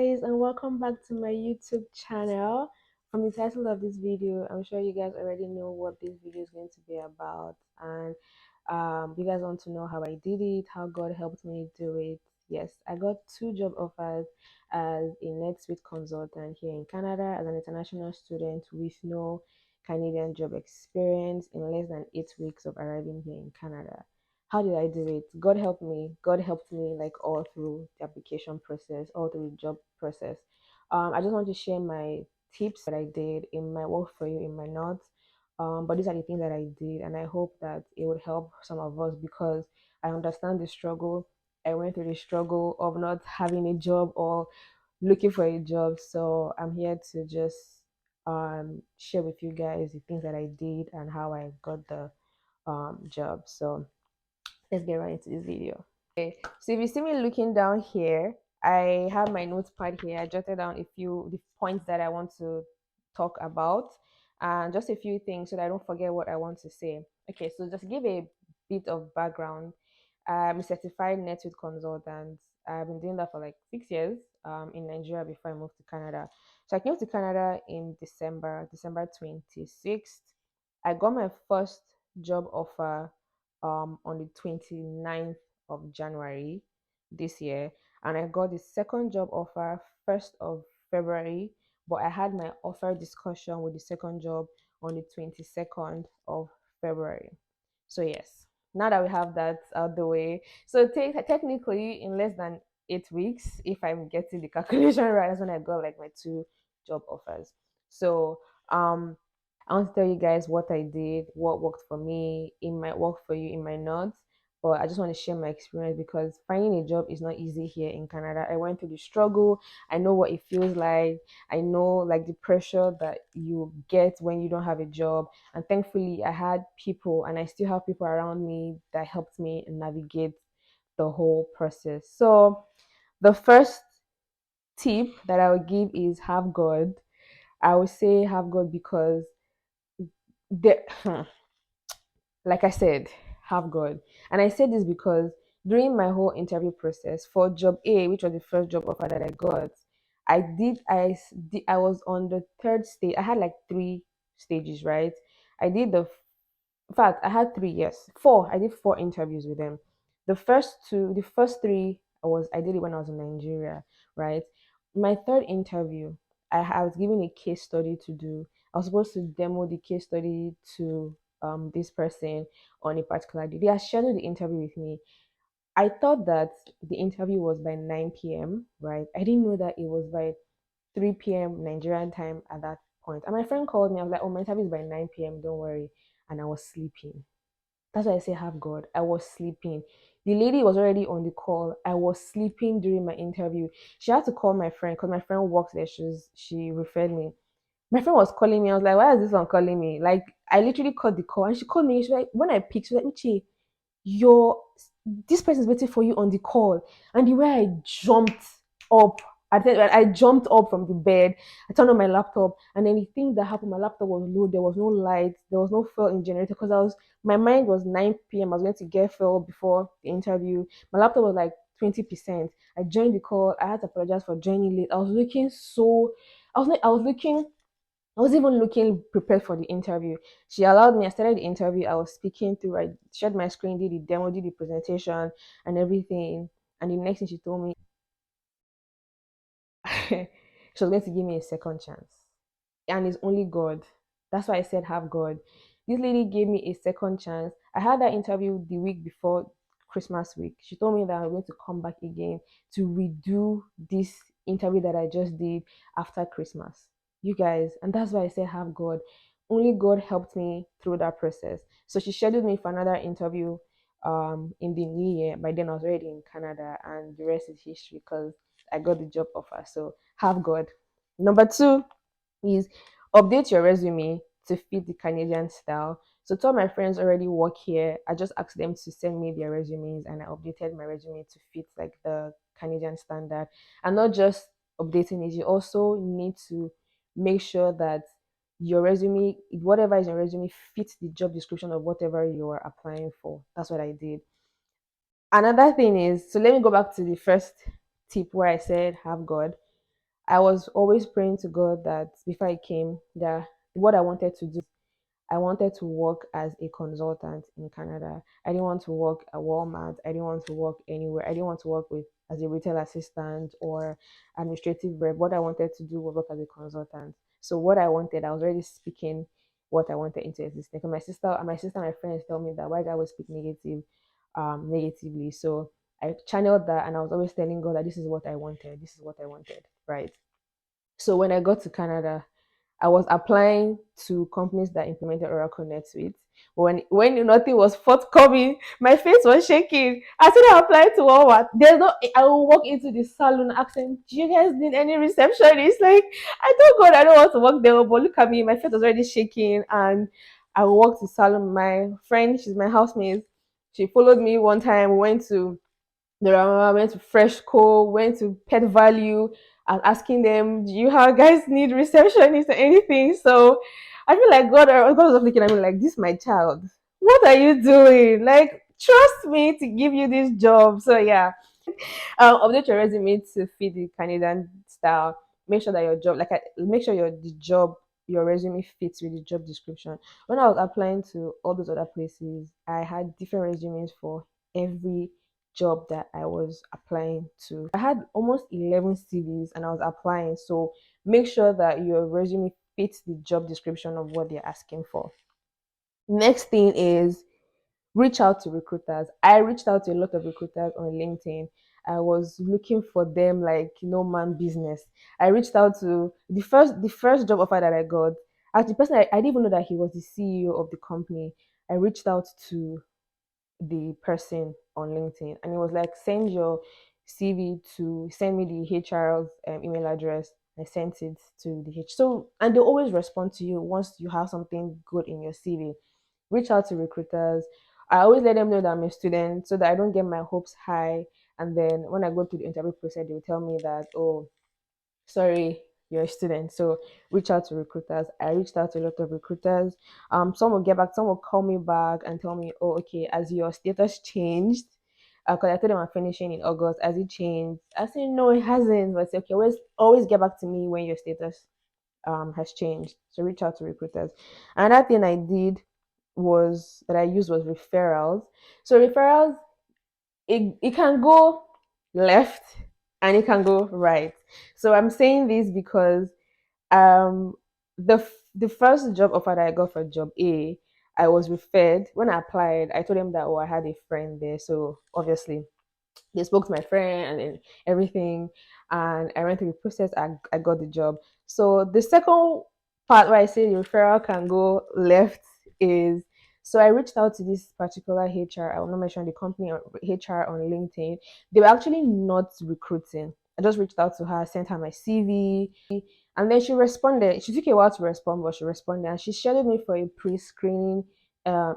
guys, and welcome back to my YouTube channel. From the title of this video, I'm sure you guys already know what this video is going to be about, and you guys want to know how I did it, how God helped me do it. Yes, I got two job offers as a NetSuite consultant here in Canada as an international student with no Canadian job experience in less than 8 weeks of arriving here in Canada. How did I do it? God helped me. God helped me like all through the application process, all through the job process. I just want to share my tips that I did in my work for you in my notes. But these are the things that I did, and I hope that it would help some of us because I understand the struggle. I went through the struggle of not having a job or looking for a job. So I'm here to just share with you guys the things that I did and how I got the job. So let's get right into this video. Okay, so if you see me looking down here, I have my notepad here. I jotted down a few the points that I want to talk about and just a few things so that I don't forget what I want to say. Okay, so just give a bit of background. I'm a certified NetSuite consultant. I've been doing that for like 6 years in Nigeria before I moved to Canada. So I came to Canada in December 26th. I got my first job offer on the 29th of January this year, and I got the second job offer 1st of February, but I had my offer discussion with the second job on the 22nd of February. So yes, now that we have that out the way, so technically in less than 8 weeks, if I'm getting the calculation right, that's when I got like my two job offers. So I want to tell you guys what I did, what worked for me, it might work for you, it might not. But I just want to share my experience because finding a job is not easy here in Canada. I went through the struggle. I know what it feels like. I know like the pressure that you get when you don't have a job. And thankfully, I had people and I still have people around me that helped me navigate the whole process. So the first tip that I would give is have God. I would say have God because the like I said, have God. And I said this because during my whole interview process for job A, which was the first job offer that I got, I was on the third stage. I had like three stages, right? I did the in fact, I had three, yes, four. I did four interviews with them. The first three, I did it when I was in Nigeria, right? My third interview, I was given a case study to do. I was supposed to demo the case study to this person on a particular day. They had scheduled the interview with me. I thought that the interview was by 9 p.m., right? I didn't know that it was by 3 p.m. Nigerian time at that point. And my friend called me. I was like, oh, my interview is by 9 p.m. Don't worry. And I was sleeping. That's why I say have God. I was sleeping. The lady was already on the call. I was sleeping during my interview. She had to call my friend because my friend works there. She referred me. My friend was calling me. I was like, why is this one calling me? Like I literally called the call and she called me. She was like, when I picked, she was like, Uche, your this person is waiting for you on the call. And the way I jumped up, I jumped up from the bed, I turned on my laptop, and then the thing that happened, my laptop was low, there was no light, there was no fuel in generator because my mind was 9 p.m. I was going to get fuel before the interview. My laptop was like 20%. I joined the call. I had to apologize for joining late. I was looking I was even looking prepared for the interview. She allowed me, I started the interview, I was speaking through, I shared my screen, did the demo, did the presentation and everything. And the next thing she told me, she was going to give me a second chance. And it's only God. That's why I said have God. This lady gave me a second chance. I had that interview the week before Christmas week. She told me that I'm going to come back again to redo this interview that I just did after Christmas. You guys, and that's why I said have God. Only God helped me through that process. So she scheduled me for another interview in the new year. By then I was already in Canada and the rest is history because I got the job offer. So have God. Number two is update your resume to fit the Canadian style. So two of my friends already work here. I just asked them to send me their resumes and I updated my resume to fit like the Canadian standard. And not just updating it, you also need to make sure that your resume, whatever is in your resume, fits the job description of whatever you are applying for. That's what I did. Another thing is, so let me go back to the first tip where I said have God. I was always praying to God that before I came, that what I wanted to do, I wanted to work as a consultant in Canada. I didn't want to work at Walmart. I didn't want to work anywhere. I didn't want to work with as a retail assistant or administrative rep. What I wanted to do was work as a consultant. So what I wanted, I was already speaking what I wanted into existence. And my friends tell me that why do I always speak negatively. So I channeled that, and I was always telling God that this is what I wanted. This is what I wanted, right? So when I got to Canada, I was applying to companies that implemented Oracle NetSuite. When nothing was forthcoming, my face was shaking. I said I applied to Walmart. There's no. I will walk into the salon asking, "Do you guys need any receptionist?" Like I told God I don't want to work there, but look at me, my face was already shaking. And I walked to salon. My friend, she's my housemate. She followed me one time. We went to I went to Fresh Co, went to Pet Value, and asking them, "Do you have guys need receptionist or anything?" So I feel like God was looking at me like, "This is my child. What are you doing? Like, trust me to give you this job." So yeah, update your resume to fit the Canadian style. Make sure that make sure your resume fits with the job description. When I was applying to all those other places, I had different resumes for every job that I was applying to. I had almost 11 CVs and I was applying. So make sure that your resume fits the job description of what they're asking for. Next thing is reach out to recruiters. I reached out to a lot of recruiters on LinkedIn. I was looking for them like no man business. I reached out to the first job offer that I got. As the person, I didn't even know that he was the CEO of the company. I reached out to the person on LinkedIn, and it was like, send your CV to send me the HR's email address. I sent it to the H. So, and they always respond to you once you have something good in your CV. Reach out to recruiters. I always let them know that I'm a student so that I don't get my hopes high. And then when I go to the interview process, they will tell me that, oh, sorry, you're a student. So reach out to recruiters. I reached out to a lot of recruiters. Some will get back, some will call me back and tell me, oh, okay, as your status changed, because I told them I'm finishing in August. Has it changed? I said no, it hasn't. But I said, okay, always get back to me when your status has changed. So reach out to recruiters. Another thing I did was that I used was referrals. So referrals, it can go left and it can go right. So I'm saying this because um the first job offer that I got for job A, I was referred. When I applied, I told them that, oh, I had a friend there. So obviously they spoke to my friend and everything, and I went through the process. I got the job. So the second part where I say the referral can go left is, so I reached out to this particular HR. I will not mention the company or HR on LinkedIn. They were actually not recruiting. I just reached out to her, sent her my CV, and then she responded. She took a while to respond, but she responded, and she scheduled me for a pre-screening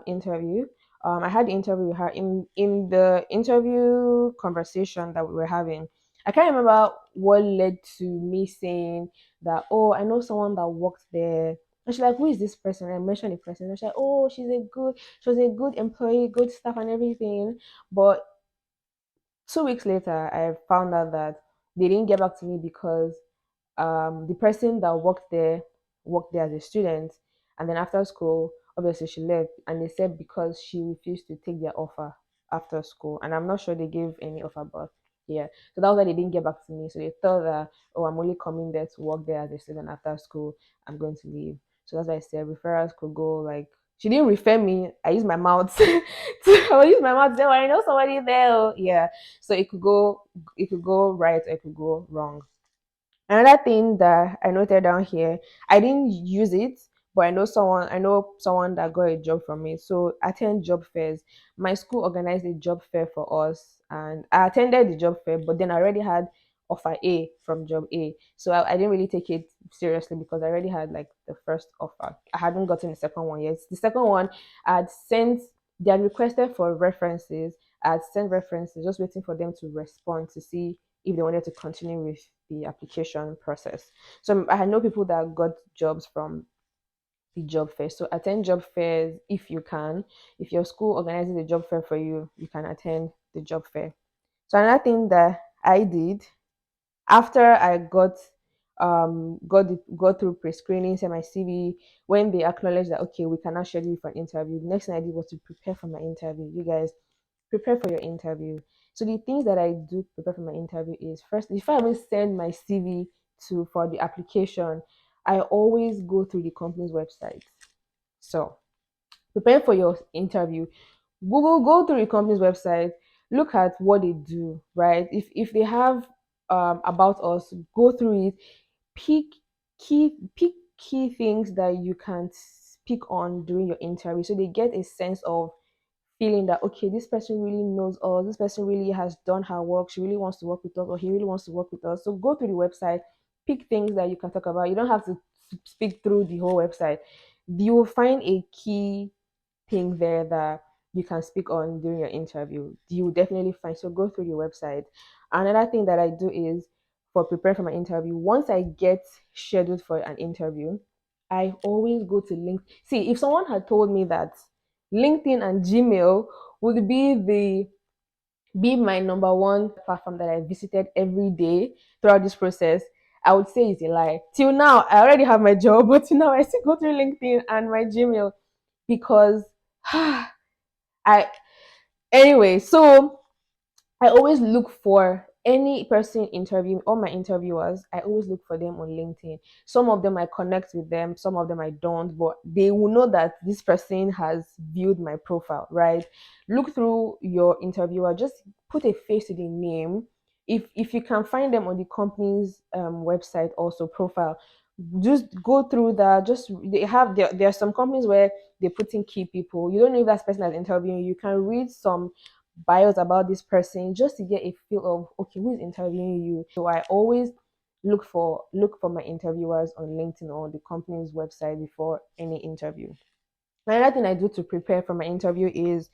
interview. I had the interview with her. In the interview conversation that we were having, I can't remember what led to me saying that, oh, I know someone that worked there. And she's like, who is this person? And I mentioned the person. And she's like, oh, she was a good employee, good staff and everything. But 2 weeks later, I found out that they didn't get back to me because the person that worked there as a student, and then after school, obviously she left, and they said because she refused to take their offer after school, and I'm not sure they gave any offer, but yeah, so that was why they didn't get back to me. So they thought that, oh, I'm only coming there to work there as a student. After school, I'm going to leave. So that's why I said referrals could go like, she didn't refer me. I used my mouth I use my mouth to say, well, I know somebody there. Oh. Yeah. So it could go right or it could go wrong. Another thing that I noted down here, I didn't use it, but I know someone that got a job from it. So attend job fairs. My school organized a job fair for us, and I attended the job fair, but then I already had offer A from job A. So I didn't really take it seriously because I already had like the first offer. I hadn't gotten the second one yet. The second one I had sent, they had requested for references. I had sent references, just waiting for them to respond to see if they wanted to continue with the application process. So I know people that got jobs from the job fair. So attend job fairs if you can. If your school organizes a job fair for you, you can attend the job fair. So another thing that I did after I got go through pre-screening, send my CV. When they acknowledge that okay, we cannot schedule you for an interview, the next thing I did was to prepare for my interview. You guys, prepare for your interview. So the things that I do to prepare for my interview is, first, if I even send my CV to for the application, I always go through the company's website. So prepare for your interview. Go through the company's website, look at what they do, right? If they have about us, go through it, pick pick key things that you can speak on during your interview, so they get a sense of feeling that okay, this person really knows us, this person really has done her work, she really wants to work with us, or he really wants to work with us. So go through the website, pick things that you can talk about. You don't have to speak through the whole website. You will find a key thing there that you can speak on during your interview. You will definitely find. So go through your website. Another thing that I do is, for prepare for my interview, once I get scheduled for an interview, I always go to link. See, if someone had told me that LinkedIn and Gmail would be my number one platform that I visited every day throughout this process, I would say it's a lie. Till now, I already have my job, but till now I still go through LinkedIn and my Gmail because I anyway. So I always look for any person interviewing, all my interviewers, I always look for them on LinkedIn. Some of them I connect with them, some of them I don't, but they will know that this person has viewed my profile, right? Look through your interviewer, just put a face to the name. If you can find them on the company's website, also profile, just go through that. Just they have there are some companies where they put in key people. You don't know if that person is interviewing you. You can read some bios about this person just to get a feel of okay, who is interviewing you. So I always look for my interviewers on LinkedIn or the company's website before any interview. Another thing I do to prepare for my interview is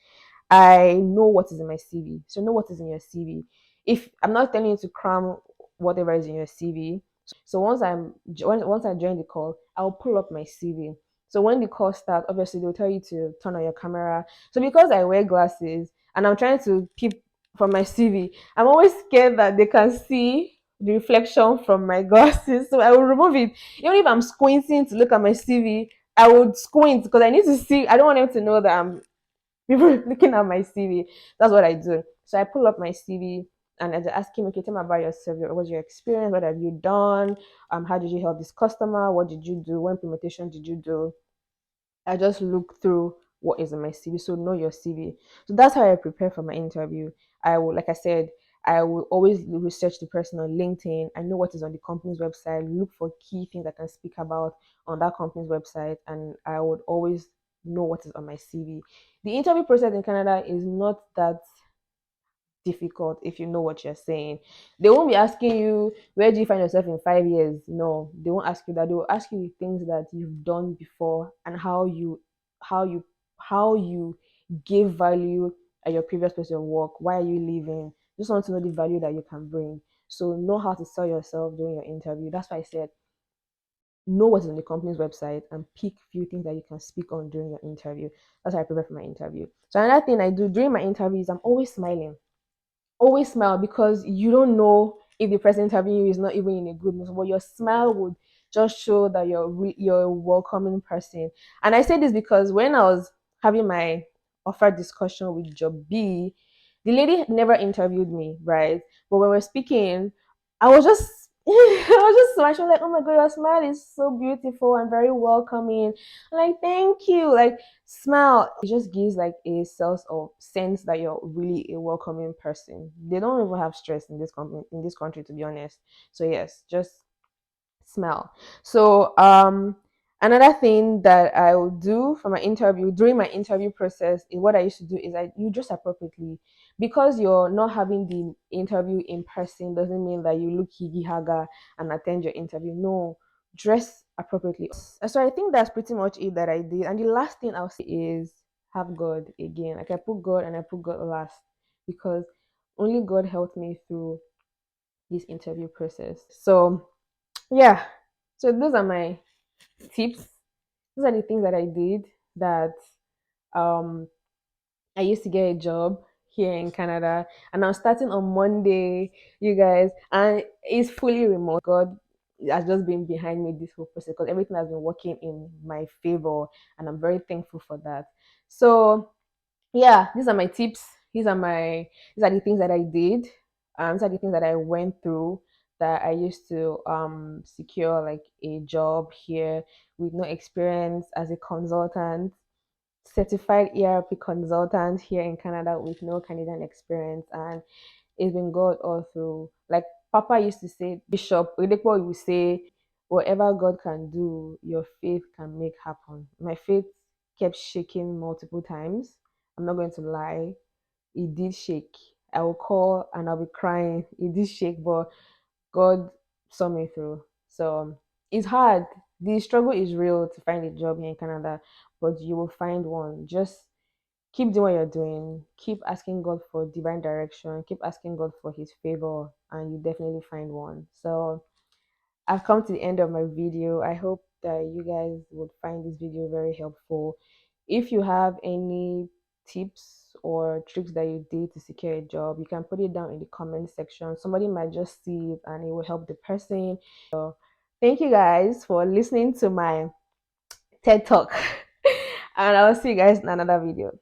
I know what is in my CV. So know what is in your CV. If I'm not telling you to cram whatever is in your CV. So once I join the call, I'll pull up my CV. So when the call starts, obviously they'll tell you to turn on your camera. So because I wear glasses and I'm trying to keep from my CV, I'm always scared that they can see the reflection from my glasses. So I will remove it. Even if I'm squinting to look at my CV, I would squint because I need to see. I don't want them to know that I'm people looking at my CV. That's what I do. So I pull up my CV and I ask him, okay, tell me about yourself. What's your experience? What have you done? How did you help this customer? What did you do? What implementation did you do? I just look through what is in my CV. So know your CV. So that's how I prepare for my interview. I will, like I said, I will always research the person on LinkedIn. I know what is on the company's website. Look for key things I can speak about on that company's website, and I would always know what is on my CV. The interview process in Canada is not that difficult if you know what you're saying. They won't be asking you where do you find yourself in 5 years. No, they won't ask you that. They will ask you the things that you've done before and how you how you give value at your previous place of work. Why are you leaving? Just want to know the value that you can bring. So know how to sell yourself during your interview. That's why I said know what is on the company's website and pick few things that you can speak on during your interview. That's how I prepare for my interview. So another thing I do during my interviews, I'm always smiling. Always smile because you don't know if the person interviewing you is not even in a good mood. But your smile would just show that you're a welcoming person. And I say this because when I was having my offer discussion with job B, the lady never interviewed me, right? But when we're speaking, I was just I was just smiling. She was like, "Oh my god, your smile is so beautiful and very welcoming." I'm like, "Thank you." Like, smile. It just gives like a sense that you're really a welcoming person. They don't even have stress in this company in this country, to be honest. So yes, just smell. So another thing that I will do for my interview during my interview process is what I used to do is you dress appropriately. Because you're not having the interview in person doesn't mean that you look higgy haga and attend your interview. No, dress appropriately. So I think that's pretty much it that I did. And the last thing I'll say is have God again. Like I put God and I put God last because only God helped me through this interview process. So yeah, so those are my tips. Those are the things that I did that um I used to get a job here in Canada, and I'm starting on Monday, you guys, and it's fully remote. God, has just been behind me this whole process, because everything has been working in my favor, and I'm very thankful for that. So yeah, these are my tips. These are the things that I did. These are the things that I went through, that I used to secure like a job here with no experience as a consultant, certified ERP consultant here in Canada with no Canadian experience, and it's been God all through. Like Papa used to say, Bishop Oyedepo would say, whatever God can do, your faith can make happen. My faith kept shaking multiple times. I'm not going to lie. It did shake. I will call and I'll be crying. It did shake, but God saw me through. So it's hard. The struggle is real to find a job here in Canada, but you will find one. Just keep doing what you're doing. Keep asking God for divine direction. Keep asking God for His favor, and you definitely find one. So I've come to the end of my video. I hope that you guys would find this video very helpful. If you have any tips or tricks that you did to secure a job, you can put it down in the comment section. Somebody might just see it and it will help the person. So thank you guys for listening to my TED Talk. And I'll see you guys in another video.